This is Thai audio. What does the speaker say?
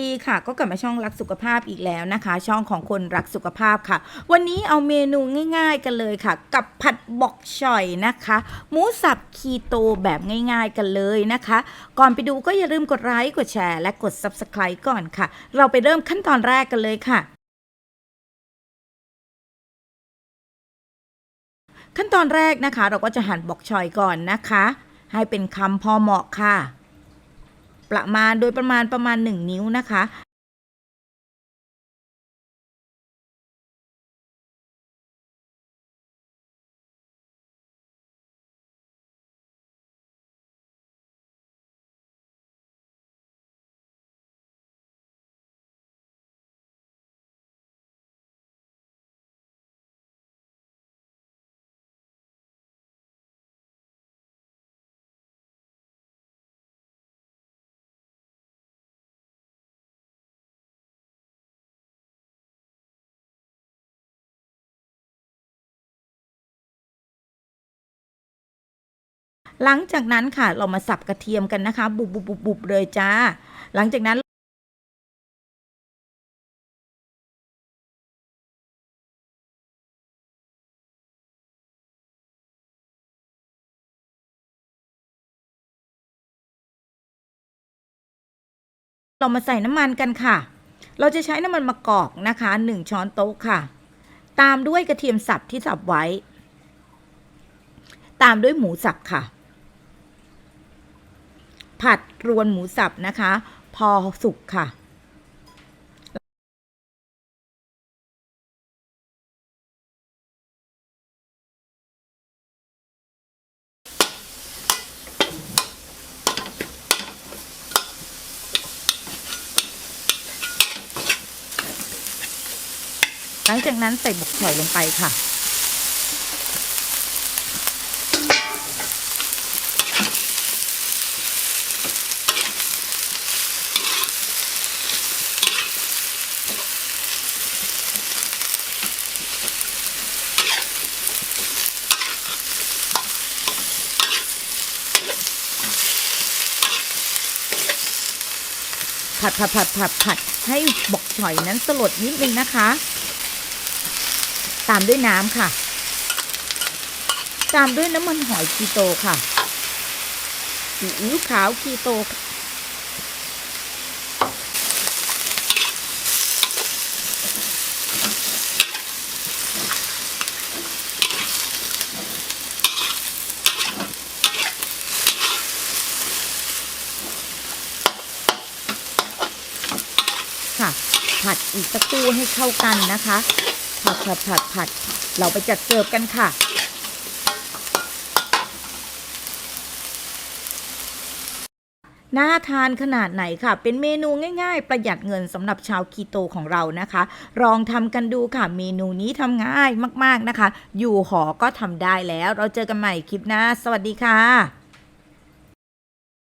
ดีค่ะก็กลับมาช่องรักสุขภาพอีกแล้วนะคะ ช่องของคนรักสุขภาพค่ะ วันนี้เอาเมนูง่ายๆกันเลยค่ะ กับผัดบกฉ่อยนะคะหมูสับคีโตแบบง่ายๆกันเลยนะคะ ก่อนไปดูก็อย่าลืมกดไลค์กดแชร์และกด Subscribe ก่อนค่ะ เราไปเริ่มขั้นตอนแรกกันเลยค่ะ ขั้นตอนแรกนะคะเราก็จะหั่นบกฉ่อยก่อนนะคะ ให้เป็นคำพอเหมาะค่ะ ประมาณโดยประมาณ1 นิ้วนะคะหลังจากนั้นค่ะเรามาสับกระเทียมกันนะคะบุบเลยจ้าหลังจากนั้นเรามาใส่น้ำมันกันค่ะเราจะใช้น้ำมันมะกอกนะคะ1 ช้อนโต๊ะค่ะตามด้วยกระเทียมสับที่สับไว้ตามด้วยหมูสับค่ะผัดรวนหมูสับนะคะพอสุกค่ะหลังจากนั้นใส่บกฉ่อยลงไปค่ะผัดให้บกฉ่อยนั้นสลดนิดนึงนะคะตามด้วยน้ำค่ะตามด้วยน้ำมันหอยคีโตค่ะซีอิ๊วขาวคีโตค่ะผัดอีกสักครู่ให้เข้ากันนะคะผัดเราไปจัดเสิร์ฟกันค่ะน่าทานขนาดไหนค่ะเป็นเมนูง่ายๆประหยัดเงินสำหรับชาวคีโตของเรานะคะลองทำกันดูค่ะเมนูนี้ทำง่ายมากๆนะคะอยู่หอก็ทำได้แล้วเราเจอกันใหม่คลิปหน้าสวัสดีค่ะ